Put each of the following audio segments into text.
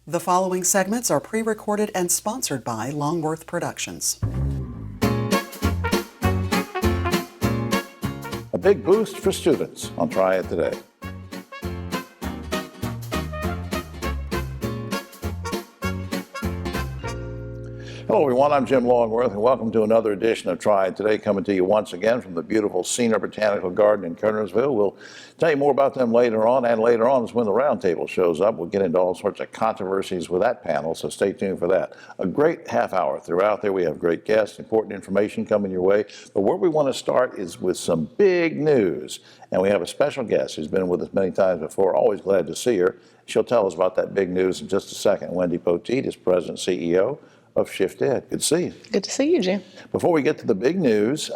The following segments are pre-recorded and sponsored by Longworth Productions. A big boost for students on Triad Today. Hello everyone, I'm Jim Longworth and welcome to another edition of Triad Today, coming to you once again from the beautiful Senior Botanical Garden in Kernersville. We'll tell you more about them later on, and later on is when the roundtable shows up. We'll get into all sorts of controversies with that panel, so stay tuned for that. A great half hour throughout there. We have great guests, important information coming your way. But where we want to start is with some big news. And we have a special guest who's been with us many times before. Always glad to see her. She'll tell us about that big news in just a second. Wendy Poteet is President and CEO of Shift Ed. Good to see you. Good to see you, Jim. Before we get to the big news,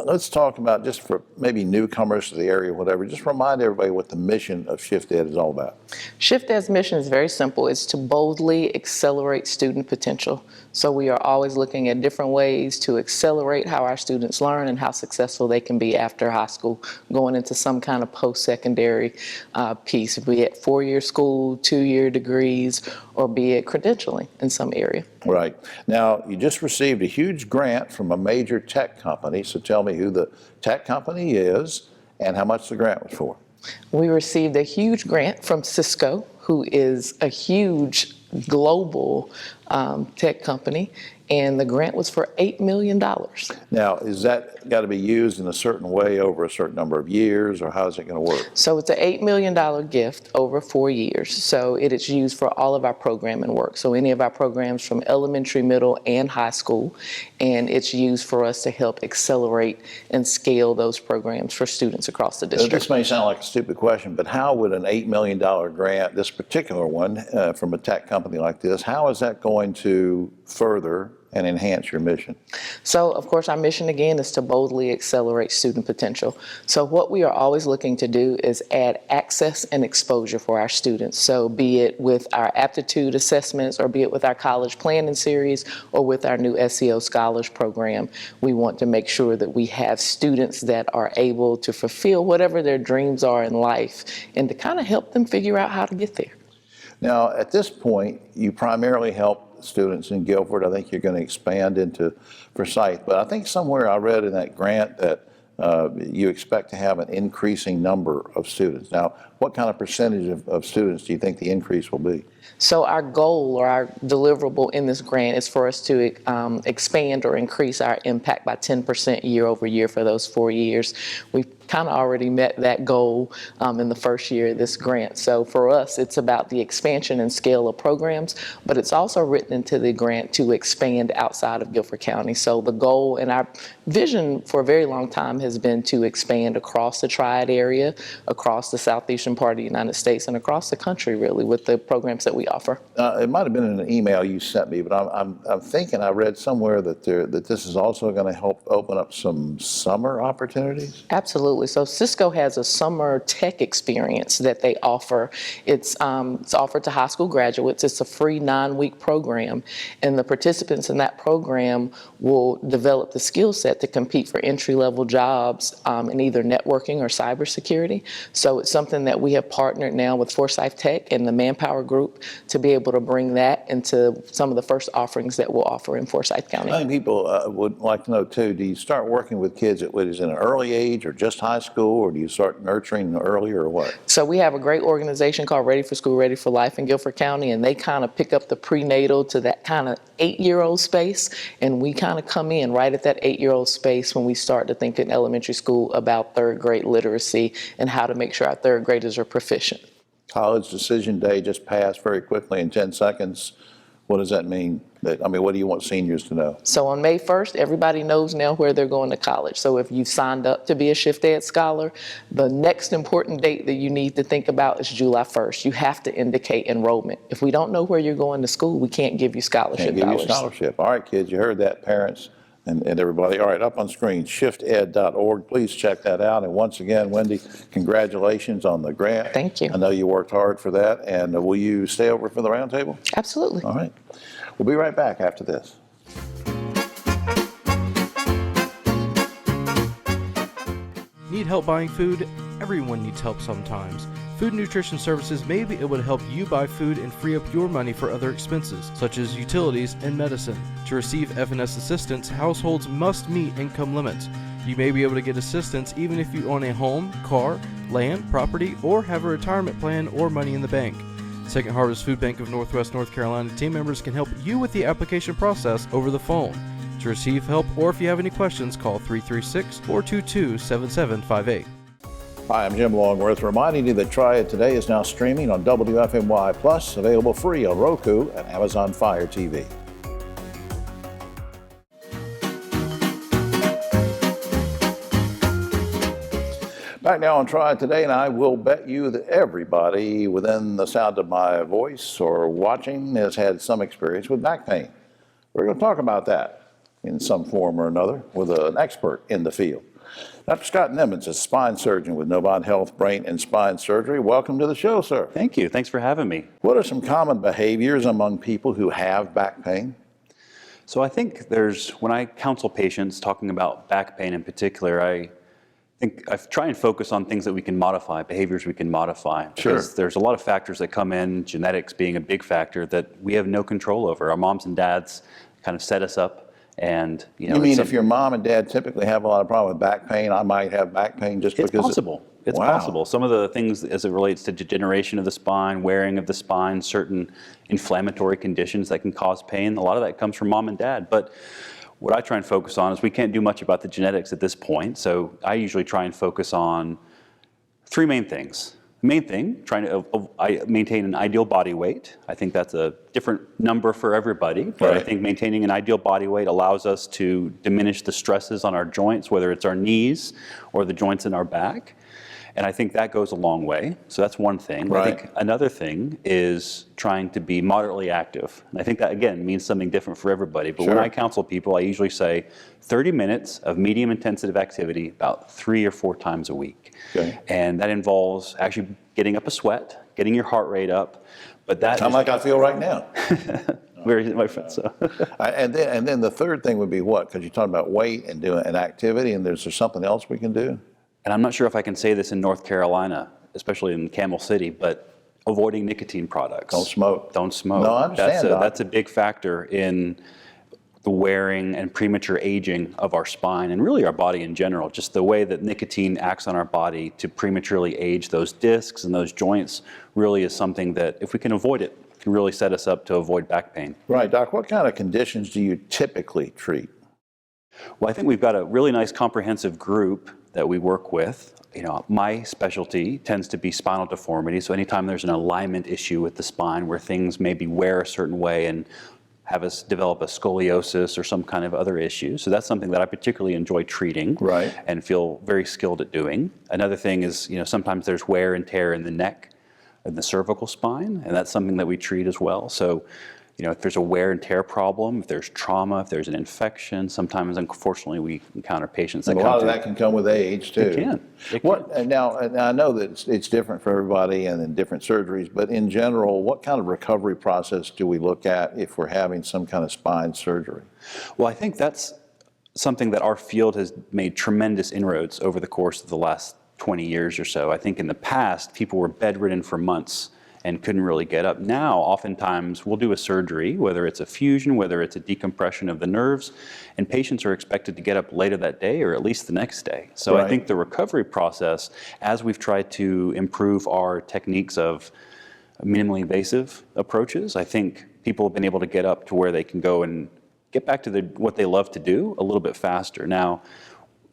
let's talk about, just for maybe newcomers to the area, whatever, just remind everybody what the mission of Shift Ed is all about. Shift Ed's mission is very simple. It's to boldly accelerate student potential. So we are always looking at different ways to accelerate how our students learn and how successful they can be after high school, going into some kind of post-secondary piece, be it four-year school, two-year degrees, or be it credentialing in some area. Right. Now, you just received a huge grant from a major tech company, so tell me who the tech company is and how much the grant was for. We received a huge grant from Cisco, who is a huge global tech company, and the grant was for $8 million. Now, is that got to be used in a certain way over a certain number of years, or how is it going to work? So it's an $8 million gift over 4 years. So it is used for all of our programming work. So any of our programs from elementary, middle, and high school, and it's used for us to help accelerate and scale those programs for students across the district. This may sound like a stupid question, but how would an $8 million grant, this particular one, from a tech company like this, how is that going to further and enhance your mission? So, of course, our mission, again, is to boldly accelerate student potential. So what we are always looking to do is add access and exposure for our students. So be it with our aptitude assessments, or be it with our college planning series, or with our new SEO Scholars program, we want to make sure that we have students that are able to fulfill whatever their dreams are in life, and to kind of help them figure out how to get there. Now, at this point, you primarily help students in Guilford. I think you're going to expand into Forsyth, but I think somewhere I read in that grant that you expect to have an increasing number of students. Now, what kind of percentage of students do you think the increase will be? So our goal, or our deliverable in this grant, is for us to expand or increase our impact by 10% year over year for those 4 years. We've kind of already met that goal in the first year of this grant. So for us, it's about the expansion and scale of programs, but it's also written into the grant to expand outside of Guilford County. So the goal and our vision for a very long time has been to expand across the Triad area, across the southeastern part of the United States, and across the country, really, with the programs that we offer. It might have been in an email you sent me, but I'm thinking I read somewhere that this is also going to help open up some summer opportunities. Absolutely. So Cisco has a summer tech experience that they offer. It's offered to high school graduates. It's a free 9-week program, and the participants in that program will develop the skill set to compete for entry-level jobs in either networking or cybersecurity. So it's something that we have partnered now with Forsyth Tech and the Manpower Group to be able to bring that into some of the first offerings that we'll offer in Forsyth County. I think people would like to know too, do you start working with kids at what is in an early age, or just high school, or do you start nurturing earlier, or what? So we have a great organization called Ready for School, Ready for Life in Guilford County, and they kind of pick up the prenatal to that kind of 8-year-old space, and we kind of come in right at that 8-year-old space when we start to think in elementary school about third grade literacy and how to make sure our third graders are proficient. College decision day just passed very quickly in 10 seconds. What does that mean? What do you want seniors to know? So on May 1st, everybody knows now where they're going to college. So if you've signed up to be a Shift Ed scholar, the next important date that you need to think about is July 1st. You have to indicate enrollment. If we don't know where you're going to school, we can't give you scholarship Can't give dollars. you scholarship. All right, kids, you heard that, parents and everybody. All right, up on screen, shifted.org. Please check that out. And once again, Wendy, congratulations on the grant. Thank you. I know you worked hard for that. And will you stay over for the roundtable? Absolutely. All right. We'll be right back after this. Need help buying food? Everyone needs help sometimes. Food and nutrition services may be able to help you buy food and free up your money for other expenses, such as utilities and medicine. To receive F&S assistance, households must meet income limits. You may be able to get assistance even if you own a home, car, land, property, or have a retirement plan or money in the bank. Second Harvest Food Bank of Northwest North Carolina team members can help you with the application process over the phone. To receive help or if you have any questions, call 336-422-7758. Hi, I'm Jim Longworth, reminding you that Triad Today is now streaming on WFMY Plus, available free on Roku and Amazon Fire TV. Back now on Triad Today, and I will bet you that everybody within the sound of my voice or watching has had some experience with back pain. We're going to talk about that in some form or another with an expert in the field. Dr. Scott Nimmons is a spine surgeon with Novant Health Brain and Spine Surgery. Welcome to the show, sir. Thank you. Thanks for having me. What are some common behaviors among people who have back pain? So I think when I counsel patients talking about back pain in particular, I try and focus on things that we can modify, behaviors we can modify. Sure. Because there's a lot of factors that come in, genetics being a big factor, that we have no control over. Our moms and dads kind of set us up, and You mean if your mom and dad typically have a lot of problem with back pain, I might have back pain just because? It's possible. It's Wow. possible. Some of the things as it relates to degeneration of the spine, wearing of the spine, certain inflammatory conditions that can cause pain, a lot of that comes from mom and dad. But what I try and focus on is we can't do much about the genetics at this point, so I usually try and focus on three main things. The main thing, trying to maintain an ideal body weight. I think that's a different number for everybody, but Right. I think maintaining an ideal body weight allows us to diminish the stresses on our joints, whether it's our knees or the joints in our back. And I think that goes a long way. So that's one thing. Right. I think another thing is trying to be moderately active. And I think that, again, means something different for everybody. But when Sure. I counsel people, I usually say 30 minutes of medium intensive activity about 3 or 4 times a week. Okay. And that involves actually getting up a sweat, getting your heart rate up. But that Sound is like I feel right now. very, my friend. So. And then the third thing would be what? Because you're talking about weight and doing an activity, and there's something else we can do? And I'm not sure if I can say this in North Carolina, especially in Camel City, but avoiding nicotine products. Don't smoke. Don't smoke. No, I understand, Doc. That's a big factor in the wearing and premature aging of our spine and really our body in general. Just the way that nicotine acts on our body to prematurely age those discs and those joints really is something that, if we can avoid it, can really set us up to avoid back pain. Right, Doc. What kind of conditions do you typically treat? Well, I think we've got a really nice comprehensive group that we work with. You know, my specialty tends to be spinal deformity. So anytime there's an alignment issue with the spine where things maybe wear a certain way and have us develop a scoliosis or some kind of other issue. So that's something that I particularly enjoy treating. Right. And feel very skilled at doing. Another thing is, sometimes there's wear and tear in the neck and the cervical spine, and that's something that we treat as well. So, if there's a wear and tear problem, if there's trauma, if there's an infection, sometimes, unfortunately, we encounter patients that And a come lot of to. that can come with age, too. It can. And now I know that it's different for everybody and in different surgeries, but in general, what kind of recovery process do we look at if we're having some kind of spine surgery? Well, I think that's something that our field has made tremendous inroads over the course of the last 20 years or so. I think in the past, people were bedridden for months and couldn't really get up. Now, oftentimes, we'll do a surgery, whether it's a fusion, whether it's a decompression of the nerves, and patients are expected to get up later that day or at least the next day. So Right. I think the recovery process, as we've tried to improve our techniques of minimally invasive approaches, I think people have been able to get up to where they can go and get back to what they love to do a little bit faster. Now,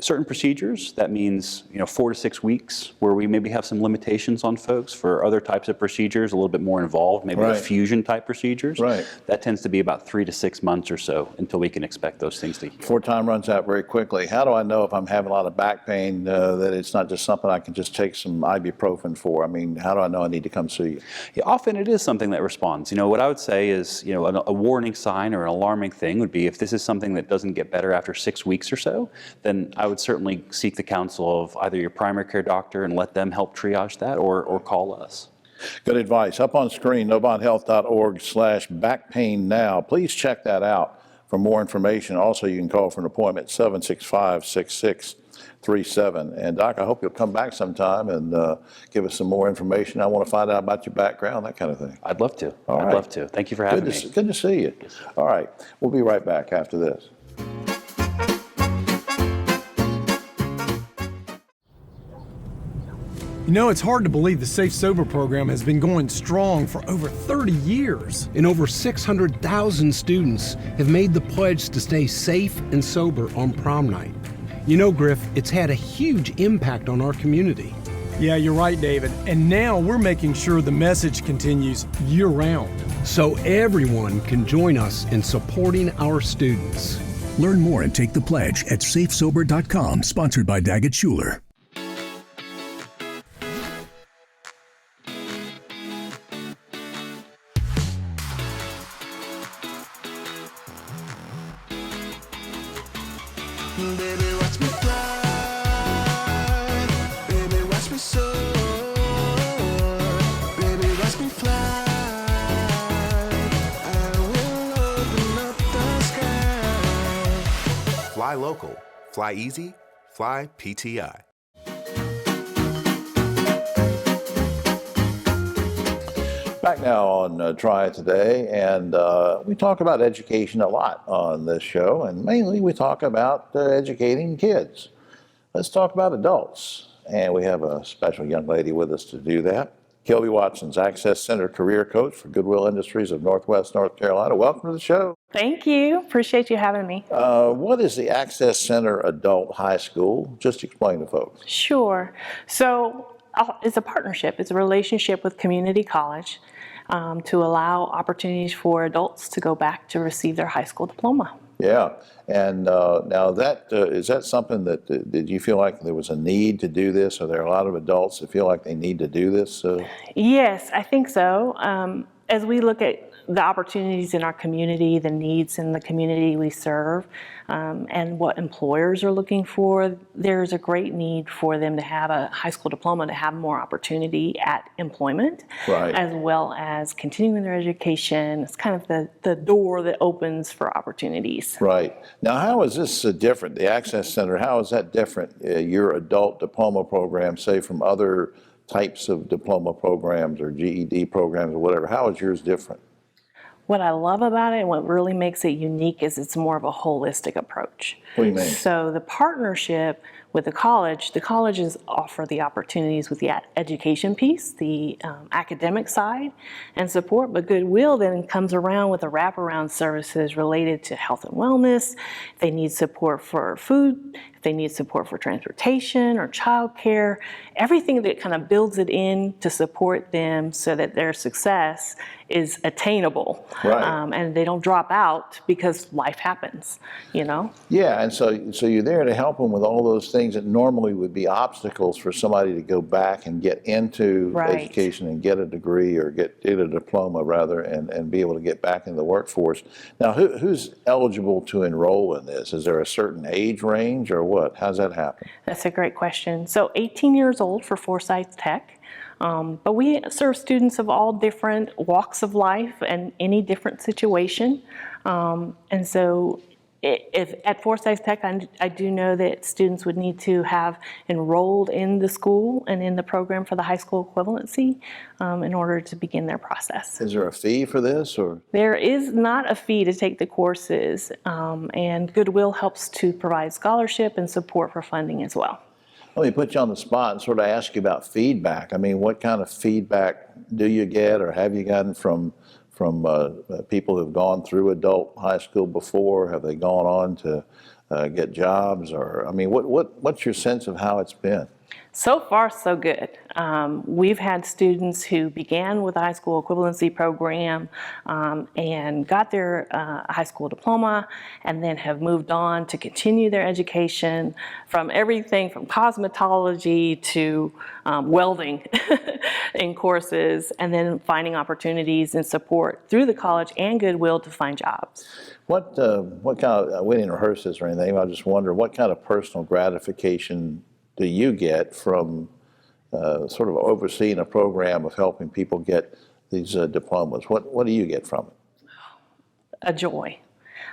certain procedures, that means 4 to 6 weeks, where we maybe have some limitations on folks. For other types of procedures, a little bit more involved, maybe Right. the fusion type procedures. Right. That tends to be about 3 to 6 months or so until we can expect those things to heal. Before time runs out very quickly, how do I know if I'm having a lot of back pain that it's not just something I can just take some ibuprofen for? I mean, how do I know I need to come see you? Yeah, often it is something that responds. What I would say is, a warning sign or an alarming thing would be if this is something that doesn't get better after 6 weeks or so, then I would certainly seek the counsel of either your primary care doctor and let them help triage that, or call us. Good advice. Up on screen, novonthealth.org/backpainnow. Please check that out for more information. Also, you can call for an appointment, 765-66 888-272-3737. And Doc, I hope you'll come back sometime and give us some more information. I want to find out about your background, that kind of thing. I'd love to. All I'd right. love to. Thank you for having me. Good to see you. All right. We'll be right back after this. You know, it's hard to believe the Safe Sober program has been going strong for over 30 years. And over 600,000 students have made the pledge to stay safe and sober on prom night. You know, Griff, it's had a huge impact on our community. Yeah, you're right, David. And now we're making sure the message continues year-round. So everyone can join us in supporting our students. Learn more and take the pledge at safesober.com, sponsored by Daggett Schuler. Baby, watch me fly. Baby, watch me soar. Baby, watch me fly. I will open up the sky. Fly local, fly easy, fly PTI. Back now on Triad Today, and we talk about education a lot on this show, and mainly we talk about educating kids. Let's talk about adults, and we have a special young lady with us to do that. Kilby Watson's Access Center career coach for Goodwill Industries of Northwest North Carolina. Welcome to the show. Thank you. Appreciate you having me. What is the Access Center Adult High School? Just explain to folks. Sure. So it's a partnership. It's a relationship with community college to allow opportunities for adults to go back to receive their high school diploma. Yeah, and now that is that something that did you feel like there was a need to do this? Are there a lot of adults that feel like they need to do this? Yes, I think so. As we look at the opportunities in our community, the needs in the community we serve, and what employers are looking for, there's a great need for them to have a high school diploma to have more opportunity at employment, Right. as well as continuing their education. It's kind of the door that opens for opportunities. Right. Now, how is this different? The Access Center, how is that different? Your adult diploma program, say, from other types of diploma programs or GED programs or whatever. How is yours different? What I love about it and what really makes it unique is it's more of a holistic approach. What do you mean? So the partnership with the colleges offer the opportunities with the education piece, the academic side and support, but Goodwill then comes around with the wraparound services related to health and wellness. If they need support for food, if they need support for transportation or childcare, everything that kind of builds it in to support them so that their success is attainable. Right. And they don't drop out because life happens, you know? Yeah, and so you're there to help them with all those things that normally would be obstacles for somebody to go back and get into Right. education and get a degree or get a diploma rather and be able to get back into the workforce. Now, who's eligible to enroll in this? Is there a certain age range or what? How's that happen? That's a great question. So 18 years old for Forsyth Tech. But we serve students of all different walks of life and any different situation. And so if at Forsyth Tech, I do know that students would need to have enrolled in the school and in the program for the high school equivalency in order to begin their process. Is there a fee for this or? There is not a fee to take the courses, and Goodwill helps to provide scholarship and support for funding as well. Let me put you on the spot and sort of ask you about feedback. I mean, what kind of feedback do you get or have you gotten from people who've gone through adult high school before? Have they gone on to get jobs? Or, I mean, what's your sense of how it's been? So far, so good. We've had students who began with a high school equivalency program and got their high school diploma and then have moved on to continue their education from everything from cosmetology to welding in courses, and then finding opportunities and support through the college and Goodwill to find jobs. What kind of, we didn't rehearse this or anything, I just wonder, what kind of personal gratification do you get from sort of overseeing a program of helping people get these diplomas? What do you get from it? A joy.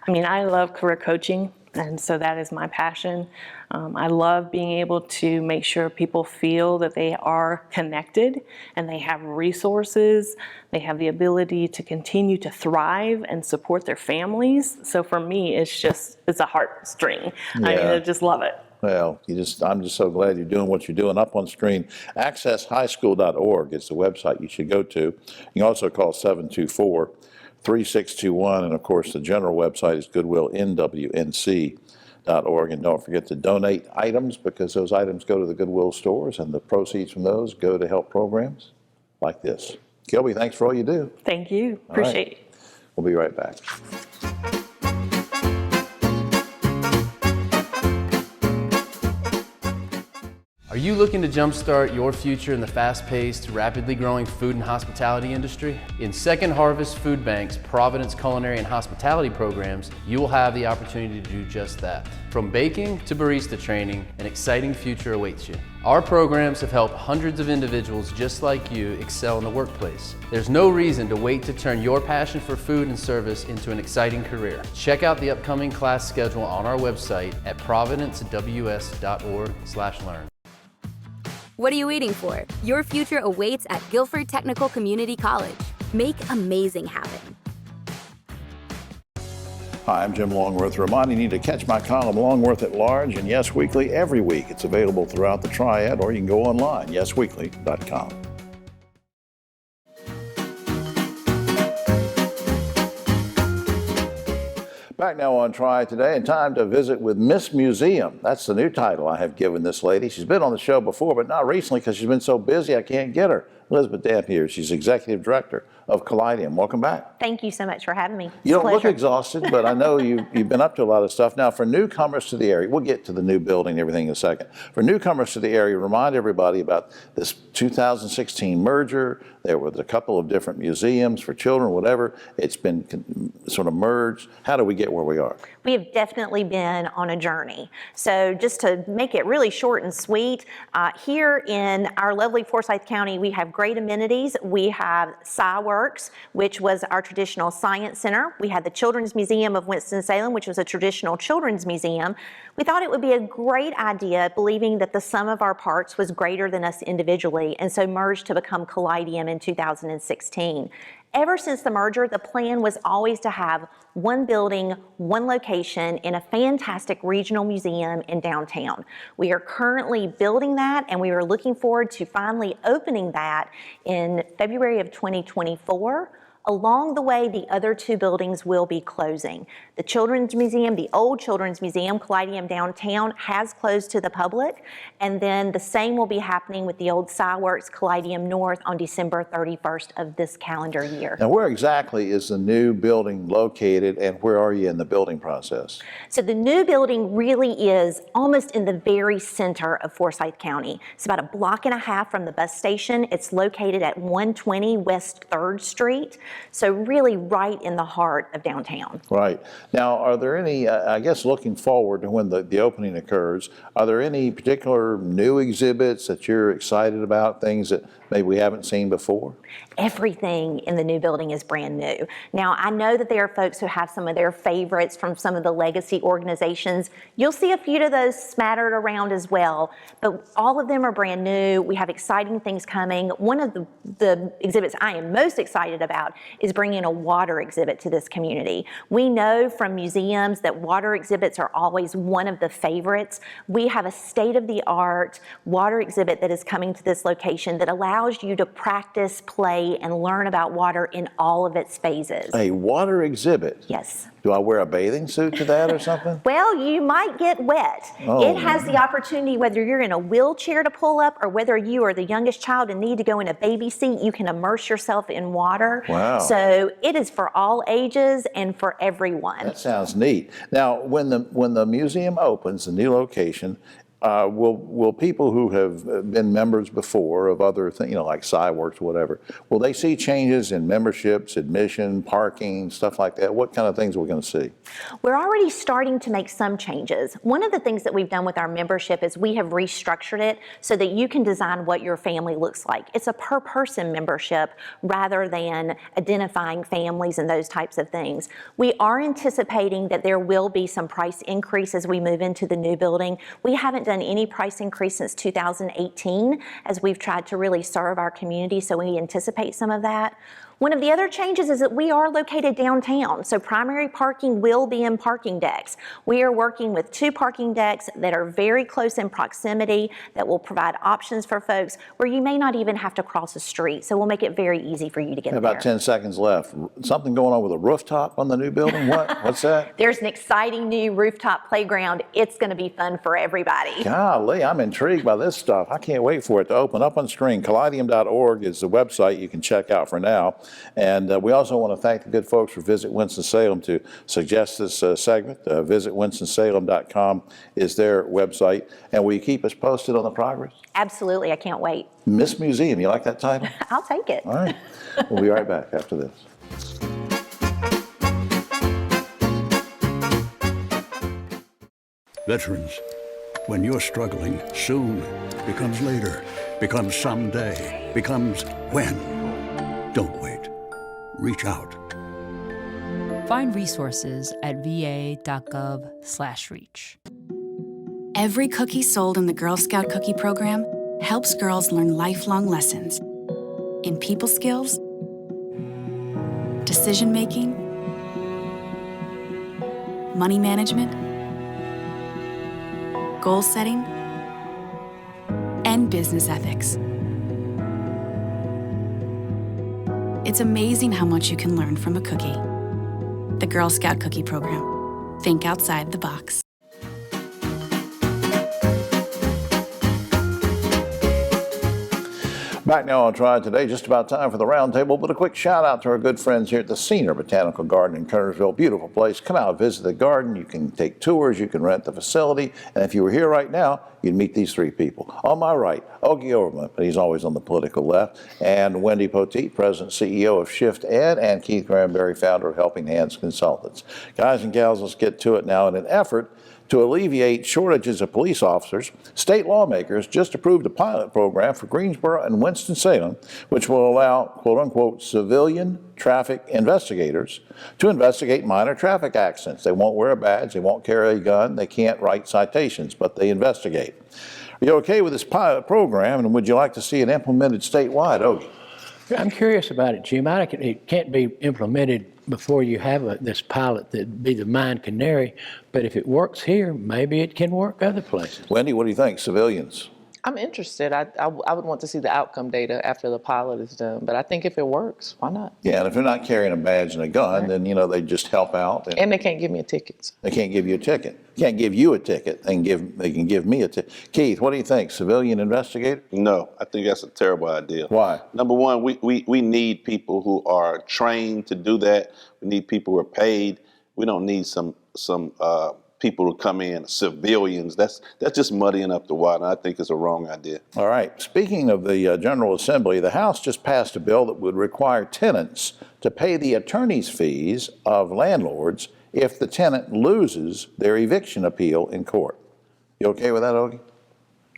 I mean, I love career coaching. And so that is my passion. I love being able to make sure people feel that they are connected and they have resources, they have the ability to continue to thrive and support their families. So for me, it's a heartstring. I mean, I just love it. Well, I'm just so glad you're doing what you're doing. Up on screen, accesshighschool.org is the website you should go to. You can also call 724-3621, and of course the general website is goodwillnwnc.org. And don't forget to donate items, because those items go to the Goodwill stores, and the proceeds from those go to help programs like this. Kilby, thanks for all you do. Thank you. Appreciate it. We'll be right back. Are you looking to jumpstart your future in the fast-paced, rapidly growing food and hospitality industry? In Second Harvest Food Bank's Providence Culinary and Hospitality programs, you will have the opportunity to do just that. From baking to barista training, an exciting future awaits you. Our programs have helped hundreds of individuals just like you excel in the workplace. There's no reason to wait to turn your passion for food and service into an exciting career. Check out the upcoming class schedule on our website at providencews.org/learn. What are you waiting for? Your future awaits at Guilford Technical Community College. Make amazing happen. Hi, I'm Jim Longworth, reminding you to catch my column Longworth at Large and Yes Weekly every week. It's available throughout the Triad, or you can go online, yesweekly.com. Back now on Triad Today, and time to visit with Miss Museum. That's the new title I have given this lady. She's been on the show before, but not recently because she's been so busy I can't get her. Elizabeth Damp here. She's Executive Director of Callidium. Welcome back. Thank you so much for having me. You don't look exhausted, but I know you've been up to a lot of stuff. Now, for newcomers to the area, we'll get to the new building and everything in a second. For newcomers to the area, remind everybody about this 2016 merger. There was a couple of different museums for children, whatever. It's been sort of merged. How do we get where we are? We have definitely been on a journey. So just to make it really short and sweet, here in our lovely Forsyth County, we have great amenities. We have SciWorks, which was our traditional science center. We had the Children's Museum of Winston-Salem, which was a traditional children's museum. We thought it would be a great idea, believing that the sum of our parts was greater than us individually, and so merged to become Callidium in 2016. Ever since the merger, the plan was always to have one building, one location in a fantastic regional museum in downtown. We are currently building that, and we are looking forward to finally opening that in February of 2024. Along the way, the other two buildings will be closing. The Children's Museum, the old Children's Museum, Callidium Downtown, has closed to the public, and then the same will be happening with the old SciWorks Callidium North on December 31st of this calendar year. Now, where exactly is the new building located, and where are you in the building process? So the new building really is almost in the very center of Forsyth County. It's about a block and a half from the bus station. It's located at 120 West 3rd Street. So really right in the heart of downtown. Right. Now, are there any, I guess looking forward to when the opening occurs, are there any particular new exhibits that you're excited about, things that maybe we haven't seen before? Everything in the new building is brand new. Now, I know that there are folks who have some of their favorites from some of the legacy organizations. You'll see a few of those smattered around as well, but all of them are brand new. We have exciting things coming. One of the exhibits I am most excited about is bringing a water exhibit to this community. We know from museums that water exhibits are always one of the favorites. We have a state-of-the-art water exhibit that is coming to this location that allows you to practice, play, and learn about water in all of its phases. A water exhibit? Yes. Do I wear a bathing suit to that or something? Well, you might get wet. Oh. It has the opportunity, whether you're in a wheelchair to pull up or whether you are the youngest child and need to go in a baby seat, you can immerse yourself in water. Wow. So it is for all ages and for everyone. That sounds neat. Now, when the museum opens, the new location, Will people who have been members before of other things, like SciWorks or whatever, will they see changes in memberships, admission, parking, stuff like that? What kind of things are we going to see? We're already starting to make some changes. One of the things that we've done with our membership is we have restructured it so that you can design what your family looks like. It's a per person membership rather than identifying families and those types of things. We are anticipating that there will be some price increase as we move into the new building. We haven't done any price increase since 2018 as we've tried to really serve our community, so we anticipate some of that. One of the other changes is that we are located downtown, so primary parking will be in parking decks. We are working with 2 parking decks that are very close in proximity that will provide options for folks where you may not even have to cross a street, so we'll make it very easy for you to get there. About 10 seconds left. Something going on with a rooftop on the new building? What's that? There's an exciting new rooftop playground. It's going to be fun for everybody. Golly, I'm intrigued by this stuff. I can't wait for it to open up on screen. Callidium.org is the website you can check out for now. And we also want to thank the good folks for Visit Winston-Salem to suggest this segment. VisitWinstonSalem.com is their website. And will you keep us posted on the progress? Absolutely, I can't wait. Miss Museum, you like that title? I'll take it. All right. We'll be right back after this. Veterans, when you're struggling, soon becomes later, becomes someday, becomes when. Don't wait. Reach out. Find resources at va.gov/reach. Every cookie sold in the Girl Scout Cookie Program helps girls learn lifelong lessons in people skills, decision making, money management, goal setting, and business ethics. It's amazing how much you can learn from a cookie. The Girl Scout Cookie Program. Think outside the box. Back now on Triad Today, just about time for the roundtable, but a quick shout out to our good friends here at the Senior Botanical Garden in Kernersville. Beautiful place. Come out, visit the garden. You can take tours, you can rent the facility, and if you were here right now, you'd meet these 3 people. On my right, Ogie Overman, but he's always on the political left, and Wendy Poteet, President CEO of Shift Ed, and Keith Granberry, founder of Helping Hands Consultants. Guys and gals, let's get to it now. In an effort to alleviate shortages of police officers, state lawmakers just approved a pilot program for Greensboro and Winston-Salem, which will allow, quote-unquote, civilian traffic investigators to investigate minor traffic accidents. They won't wear a badge, they won't carry a gun, they can't write citations, but they investigate. Are you okay with this pilot program, and would you like to see it implemented statewide, Ogie? I'm curious about it, Jim. It can't be implemented before you have this pilot that'd be the mine canary, but if it works here, maybe it can work other places. Wendy, what do you think, civilians? I'm interested. I would want to see the outcome data after the pilot is done, but I think if it works, why not? Yeah, and if they're not carrying a badge and a gun, then, they just help out. And they can't give me a ticket. They can't give you a ticket. Can't give you a ticket. They can give me a ticket. Keith, what do you think? Civilian investigator? No, I think that's a terrible idea. Why? Number one, we need people who are trained to do that. We need people who are paid. We don't need some people to come in, civilians. That's just muddying up the water. I think it's a wrong idea. All right. Speaking of the General Assembly, the House just passed a bill that would require tenants to pay the attorney's fees of landlords if the tenant loses their eviction appeal in court. You okay with that, Ogie?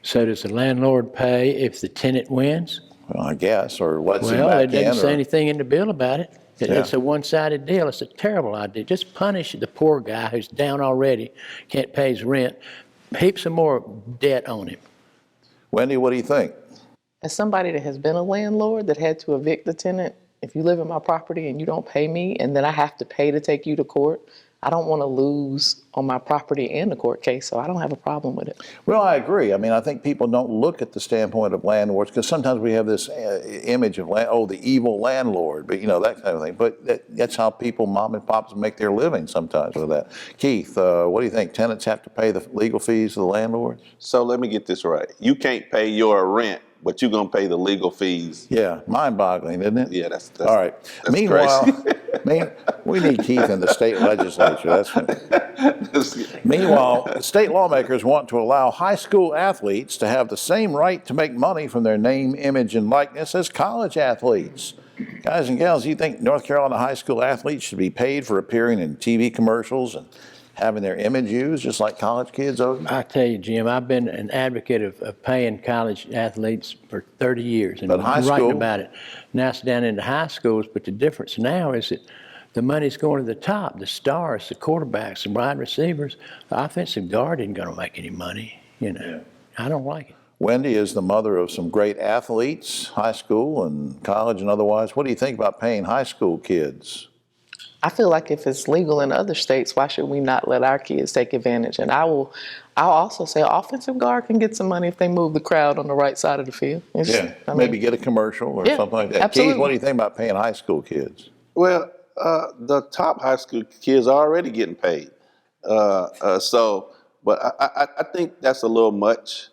So does the landlord pay if the tenant wins? Well, I guess, or lets him Well, back it doesn't in. say anything in the bill about it. Yeah. It's a one-sided deal. It's a terrible idea. Just punish the poor guy who's down already, can't pay his rent, heap some more debt on him. Wendy, what do you think? As somebody that has been a landlord that had to evict the tenant, if you live in my property and you don't pay me and then I have to pay to take you to court, I don't want to lose on my property and the court case, so I don't have a problem with it. Well, I agree. I mean, I think people don't look at the standpoint of landlords because sometimes we have this image of, the evil landlord, but that kind of thing. But that's how people, mom and pops, make their living sometimes with that. Keith, what do you think? Tenants have to pay the legal fees of the landlords? So let me get this right. You can't pay your rent but you're gonna pay the legal fees. Yeah, mind-boggling, isn't it? Yeah, that's all right. That's Meanwhile, crazy. we need Keith in the state legislature. Meanwhile, state lawmakers want to allow high school athletes to have the same right to make money from their name, image, and likeness as college athletes. Guys and gals, do you think North Carolina high school athletes should be paid for appearing in TV commercials and having their image used just like college kids? I tell you, Jim, I've been an advocate of paying college athletes for 30 years and But high writing school? about it. Now it's down into high schools, but the difference now is that the money's going to the top, the stars, the quarterbacks, the wide receivers. The offensive guard isn't going to make any money, you know. I don't like it. Wendy is the mother of some great athletes, high school and college and otherwise. What do you think about paying high school kids? I feel like if it's legal in other states, why should we not let our kids take advantage? And I'll also say offensive guard can get some money if they move the crowd on the right side of the field. Maybe get a commercial or something like that. Absolutely. Keith, what do you think about paying high school kids? Well, the top high school kids are already getting paid. But I think that's a little much.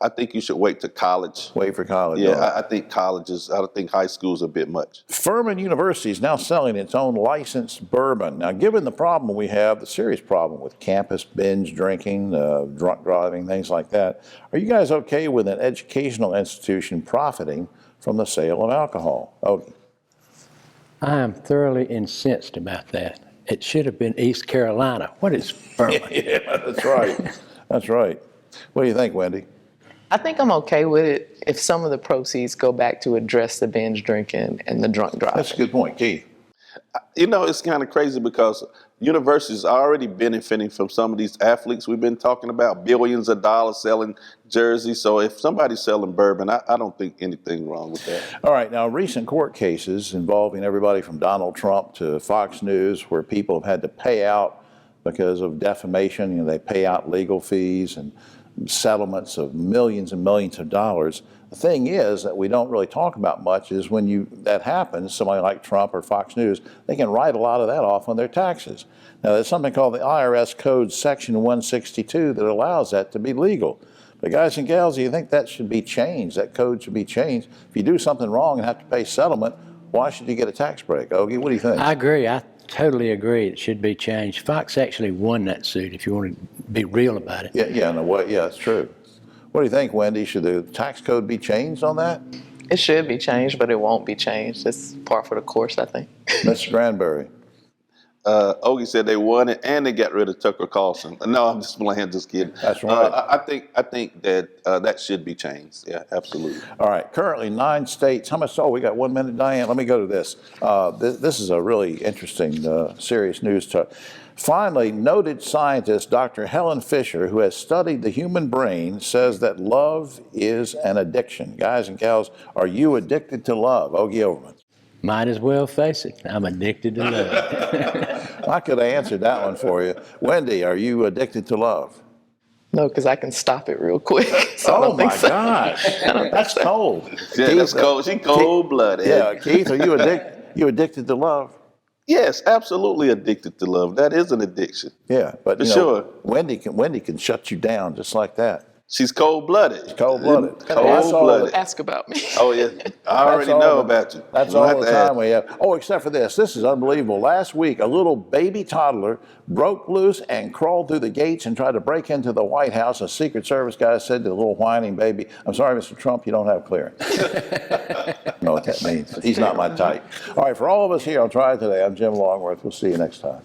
I think you should wait to college. Wait for college. Yeah, all right. I think colleges, I don't think high school's a bit much. Furman University is now selling its own licensed bourbon. Now, given the problem we have, the serious problem with campus binge drinking, drunk driving, things like that, are you guys okay with an educational institution profiting from the sale of alcohol? Ogie. I am thoroughly incensed about that. It should have been East Carolina. What is Furman? Yeah, that's right. That's right. What do you think, Wendy? I think I'm okay with it if some of the proceeds go back to address the binge drinking and the drunk driving. That's a good point, Keith. You know, it's kind of crazy because universities are already benefiting from some of these athletes we've been talking about, billions of dollars selling jerseys. So if somebody's selling bourbon, I don't think anything wrong with that. All right, now recent court cases involving everybody from Donald Trump to Fox News where people have had to pay out because of defamation. You know, they pay out legal fees and settlements of millions and millions of dollars. The thing is that we don't really talk about much is when that happens, somebody like Trump or Fox News, they can write a lot of that off on their taxes. Now, there's something called the IRS Code Section 162 that allows that to be legal. But guys and gals, do you think that should be changed? That code should be changed? If you do something wrong and have to pay settlement, why should you get a tax break? Ogie, what do you think? I agree. I totally agree. It should be changed. Fox actually won that suit, if you want to be real about it. Yeah, it's true. What do you think, Wendy? Should the tax code be changed on that? It should be changed, but it won't be changed. It's par for the course, I think. Mr. Granberry. Ogie said they won it and they got rid of Tucker Carlson. No, I'm just playing, just kidding. That's right. I think that that should be changed. Yeah, absolutely. All right. Currently, 9 states. How much? Oh, we got 1 minute, Diane. Let me go to this. This is a really interesting, serious news. Finally, noted scientist Dr. Helen Fisher, who has studied the human brain, says that love is an addiction. Guys and gals, are you addicted to love? Ogie Overman. Might as well face it. I'm addicted to love. I could have answered that one for you. Wendy, are you addicted to love? No, because I can stop it real quick. So oh my gosh, that's cold. Yeah, Keith, that's cold. She's cold-blooded. Yeah, Keith, are you addicted to love? Yes, absolutely addicted to love. That is an addiction. Yeah, but for sure. Wendy can shut you down just like that. She's cold-blooded. She's cold-blooded. Cold-blooded. Ask about me. Oh, yeah. I already know about you. That's all the time we have. Oh, except for this. This is unbelievable. Last week, a little baby toddler broke loose and crawled through the gates and tried to break into the White House. A Secret Service guy said to the little whining baby, "I'm sorry, Mr. Trump, you don't have clearance." You know what that means. He's not my type. All right, for all of us here on Triad Today, I'm Jim Longworth. We'll see you next time.